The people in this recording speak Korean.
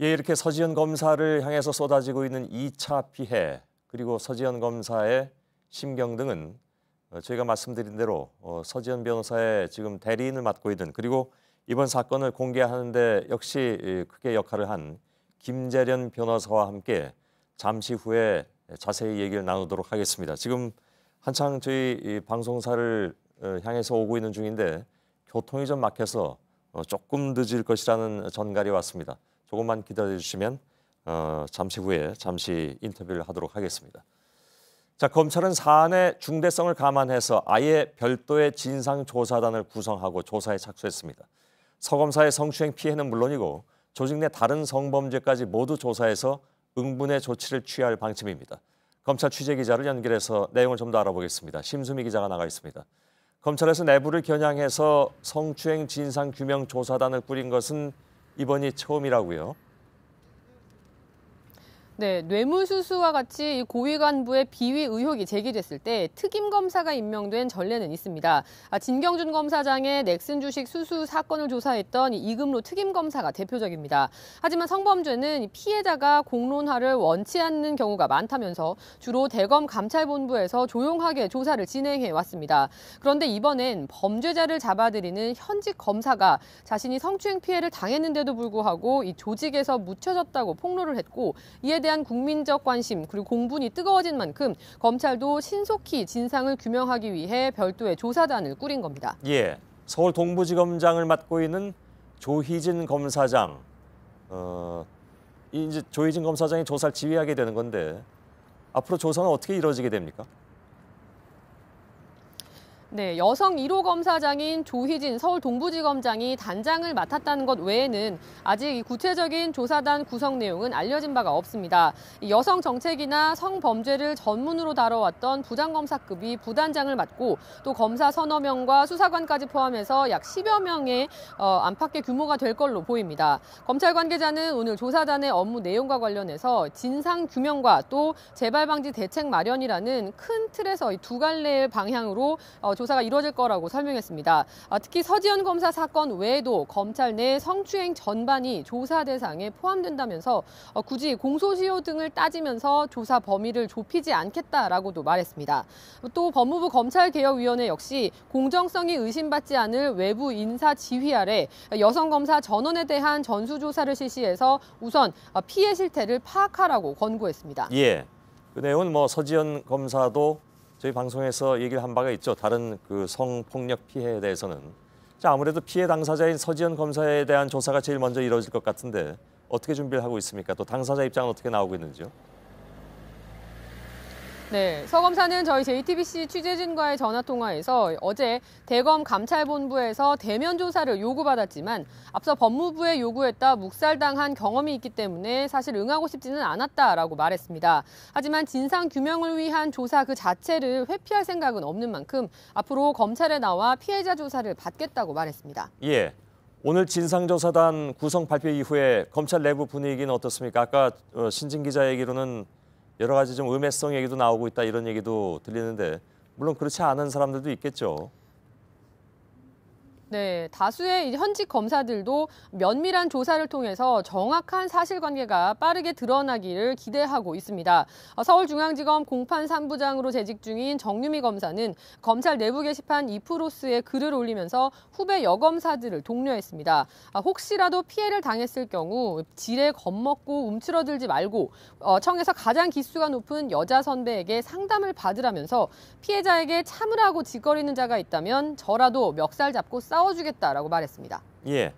예, 이렇게 서지현 검사를 향해서 쏟아지고 있는 2차 피해, 그리고 서지현 검사의 심경 등은 저희가 말씀드린 대로 서지현 변호사의 지금 대리인을 맡고 있는, 그리고 이번 사건을 공개하는 데 역시 크게 역할을 한 김재련 변호사와 함께 잠시 후에 자세히 얘기를 나누도록 하겠습니다. 지금 한창 저희 방송사를 향해서 오고 있는 중인데 교통이 좀 막혀서 조금 늦을 것이라는 전갈이 왔습니다. 조금만 기다려 주시면 잠시 후에 인터뷰를 하도록 하겠습니다. 자, 검찰은 사안의 중대성을 감안해서 아예 별도의 진상조사단을 구성하고 조사에 착수했습니다. 서 검사의 성추행 피해는 물론이고 조직 내 다른 성범죄까지 모두 조사해서 응분의 조치를 취할 방침입니다. 검찰 취재기자를 연결해서 내용을 좀 더 알아보겠습니다. 심수미 기자가 나가 있습니다. 검찰에서 내부를 겨냥해서 성추행 진상규명조사단을 꾸린 것은 이번이 처음이라고요? 네, 뇌물수수와 같이 고위 간부의 비위 의혹이 제기됐을 때 특임 검사가 임명된 전례는 있습니다. 진경준 검사장의 넥슨 주식 수수 사건을 조사했던 이금로 특임 검사가 대표적입니다. 하지만 성범죄는 피해자가 공론화를 원치 않는 경우가 많다면서 주로 대검 감찰본부에서 조용하게 조사를 진행해 왔습니다. 그런데 이번엔 범죄자를 잡아들이는 현직 검사가 자신이 성추행 피해를 당했는데도 불구하고 이 조직에서 묻혀졌다고 폭로를 했고, 이에 대한 국민적 관심 그리고 공분이 뜨거워진 만큼 검찰도 신속히 진상을 규명하기 위해 별도의 조사단을 꾸린 겁니다. 예, 서울 동부지검장을 맡고 있는 조희진 검사장, 이제 조희진 검사장이 조사를 지휘하게 되는 건데 앞으로 조사는 어떻게 이루어지게 됩니까? 네, 여성 1호 검사장인 조희진 서울 동부지검장이 단장을 맡았다는 것 외에는 아직 구체적인 조사단 구성 내용은 알려진 바가 없습니다. 여성 정책이나 성범죄를 전문으로 다뤄왔던 부장검사급이 부단장을 맡고, 또 검사 서너 명과 수사관까지 포함해서 약 10여 명의 안팎의 규모가 될 걸로 보입니다. 검찰 관계자는 오늘 조사단의 업무 내용과 관련해서 진상 규명과 또 재발 방지 대책 마련이라는 큰 틀에서 이 두 갈래의 방향으로 조사가 이루어질 거라고 설명했습니다. 특히 서지현 검사 사건 외에도 검찰 내 성추행 전반이 조사 대상에 포함된다면서 굳이 공소시효 등을 따지면서 조사 범위를 좁히지 않겠다라고도 말했습니다. 또 법무부 검찰개혁위원회 역시 공정성이 의심받지 않을 외부 인사 지휘 아래 여성 검사 전원에 대한 전수조사를 실시해서 우선 피해 실태를 파악하라고 권고했습니다. 예, 그 내용은 서지현 검사도 저희 방송에서 얘기를 한 바가 있죠. 다른 그 성폭력 피해에 대해서는. 자, 아무래도 피해 당사자인 서지현 검사에 대한 조사가 제일 먼저 이루어질 것 같은데 어떻게 준비를 하고 있습니까? 또 당사자 입장은 어떻게 나오고 있는지요? 네, 서 검사는 저희 JTBC 취재진과의 전화통화에서 어제 대검 감찰본부에서 대면 조사를 요구받았지만 앞서 법무부에 요구했다 묵살당한 경험이 있기 때문에 사실 응하고 싶지는 않았다라고 말했습니다. 하지만 진상규명을 위한 조사 그 자체를 회피할 생각은 없는 만큼 앞으로 검찰에 나와 피해자 조사를 받겠다고 말했습니다. 예, 오늘 진상조사단 구성 발표 이후에 검찰 내부 분위기는 어떻습니까? 아까 신진 기자 얘기로는 여러 가지 좀 음해성 얘기도 나오고 있다, 이런 얘기도 들리는데 물론 그렇지 않은 사람들도 있겠죠. 네, 다수의 현직 검사들도 면밀한 조사를 통해서 정확한 사실관계가 빠르게 드러나기를 기대하고 있습니다. 서울중앙지검 공판 3부장으로 재직 중인 정유미 검사는 검찰 내부 게시판 이프로스에 글을 올리면서 후배 여검사들을 독려했습니다. 혹시라도 피해를 당했을 경우 지레 겁먹고 움츠러들지 말고 청에서 가장 기수가 높은 여자 선배에게 상담을 받으라면서 피해자에게 참으라고 짓거리는 자가 있다면 저라도 멱살 잡고 싸워주겠다라고 말했습니다. 예,